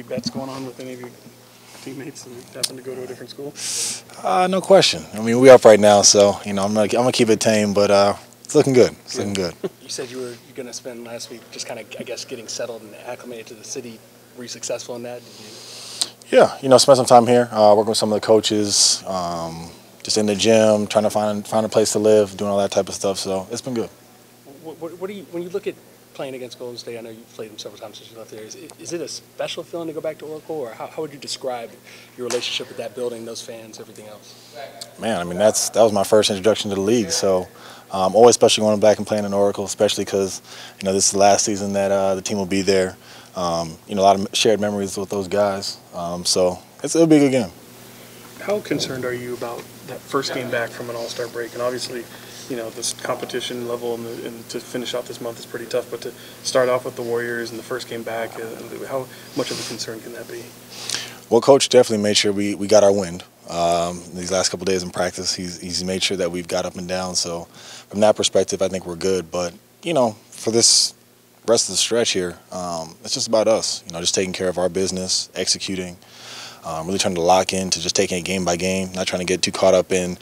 bets going on with any of your teammates that happen to go to a different school? No question. I mean, we up right now, so I'm gonna keep it tame, but it's looking good. It's looking good. You said you're going to spend last week just kind of, I guess, getting settled and acclimated to the city. Were you successful in that? Yeah, spent some time here, working with some of the coaches, just in the gym, trying to find a place to live, doing all that type of stuff. So it's been good. What do you, when you look at playing against Golden State? I know you've played them several times since you left there. Is it a special feeling to go back to Oracle, or how would you describe your relationship with that building, those fans, everything else? Man, I mean that was my first introduction to the league, so always special going back and playing in Oracle, especially because this is the last season that the team will be there. A lot of shared memories with those guys, so it'll be a good game. How concerned are you about that first game back from an All-Star break? And obviously, this competition level and to finish off this month is pretty tough, but to start off with the Warriors and the first game back, how much of a concern can that be? Well, Coach definitely made sure we got our wind. These last couple of days in practice, he's made sure that we've got up and down. So from that perspective, I think we're good. But, for this rest of the stretch here, it's just about us, just taking care of our business, executing, really trying to lock in to just taking it game by game, not trying to get too caught up in,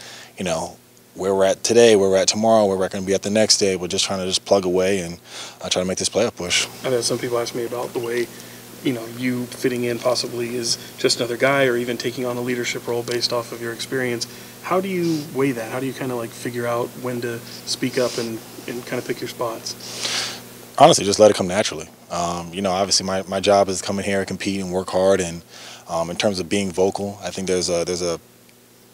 where we're at today, where we're at tomorrow, where we're going to be at the next day. We're just trying to just plug away and try to make this playoff push. I know some people ask me about the way, you fitting in possibly is just another guy or even taking on a leadership role based off of your experience. How do you weigh that? How do you kind of figure out when to speak up and kind of pick your spots? Honestly, just let it come naturally. Obviously my job is to come in here and compete and work hard. And in terms of being vocal, I think there's a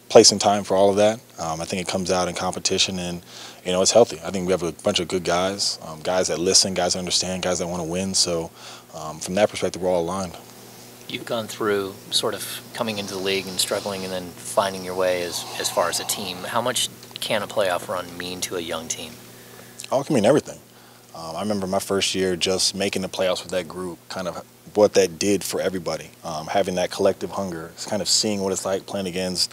place and time for all of that. I think it comes out in competition, and it's healthy. I think we have a bunch of good guys, guys that listen, guys that understand, guys that want to win. So from that perspective, we're all aligned. You've gone through sort of coming into the league and struggling and then finding your way as far as a team. How much can a playoff run mean to a young team? Oh, it can mean everything. I remember my first year just making the playoffs with that group, kind of what that did for everybody. Having that collective hunger, kind of seeing what it's like playing against,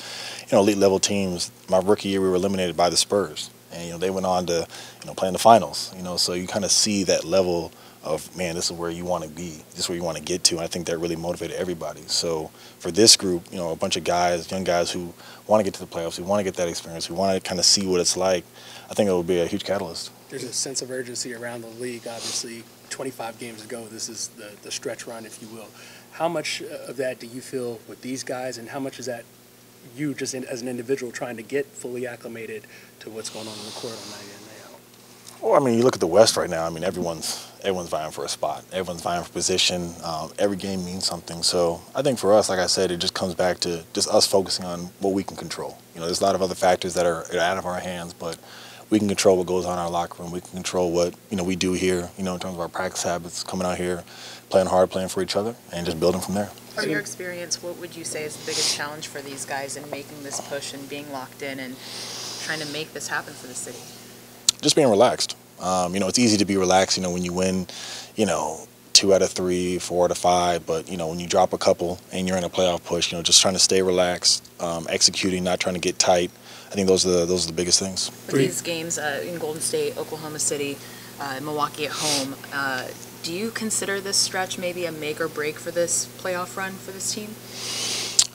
elite level teams. My rookie year, we were eliminated by the Spurs, and they went on to, play in the finals. So you kind of see that level of, man, this is where you want to be, this is where you want to get to. And I think that really motivated everybody. So for this group, a bunch of guys, young guys who want to get to the playoffs, who want to get that experience, who want to kind of see what it's like, I think it will be a huge catalyst. There's a sense of urgency around the league. Obviously, 25 games ago, this is the stretch run, if you will. How much of that do you feel with these guys, and how much is that you just as an individual trying to get fully acclimated to what's going on the court on night in and night out? Well, I mean, you look at the West right now. I mean, everyone's vying for a spot. Everyone's vying for position. Every game means something. So I think for us, like I said, it just comes back to just us focusing on what we can control. There's a lot of other factors that are out of our hands, but we can control what goes on in our locker room. We can control what we do here, in terms of our practice habits, coming out here, playing hard, playing for each other, and just building from there. From your experience, what would you say is the biggest challenge for these guys in making this push and being locked in and trying to make this happen for the city? Just being relaxed. It's easy to be relaxed, when you win, 2 out of 3, 4 out of 5, but when you drop a couple and you're in a playoff push, just trying to stay relaxed, executing, not trying to get tight. I think those are the biggest things. With these games in Golden State, Oklahoma City, Milwaukee at home, do you consider this stretch maybe a make or break for this playoff run for this team?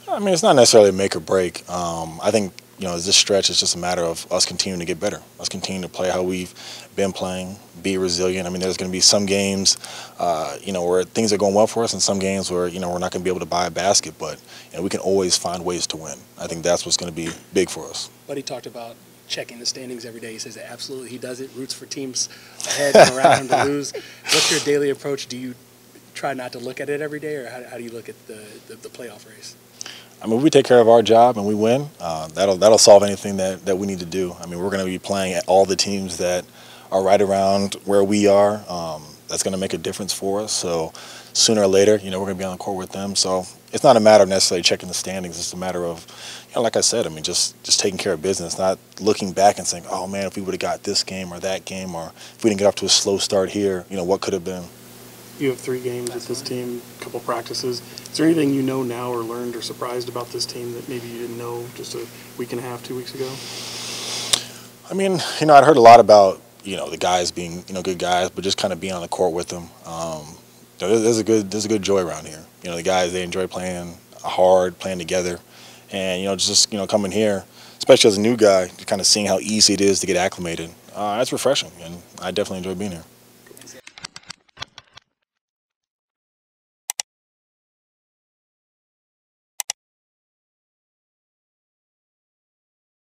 I mean, it's not necessarily a make or break. I think, this stretch is just a matter of us continuing to get better, us continuing to play how we've been playing, be resilient. I mean, there's going to be some games, where things are going well for us, and some games where, we're not going to be able to buy a basket, but we can always find ways to win. I think that's what's going to be big for us. Buddy talked about checking the standings every day. He says that absolutely he does it, roots for teams ahead and around him to lose. What's your daily approach? Do you try not to look at it every day, or how do you look at the playoff race? I mean, if we take care of our job and we win, that'll solve anything that we need to do. I mean, we're going to be playing at all the teams that are right around where we are. That's going to make a difference for us. So sooner or later, we're going to be on the court with them. So it's not a matter of necessarily checking the standings. It's a matter of, like I said, I mean, just taking care of business, not looking back and saying, oh, man, if we would have got this game or that game, or if we didn't get off to a slow start here, what could have been. You have 3 games with this team, a couple practices. Is there anything you know now or learned or surprised about this team that maybe you didn't know just a week and a half, 2 weeks ago? I mean, I'd heard a lot about, the guys being, good guys, but just kind of being on the court with them. there's a good joy around here. You know, the guys, they enjoy playing hard, playing together, and just coming here, especially as a new guy, kind of seeing how easy it is to get acclimated. That's refreshing, and I definitely enjoy being here.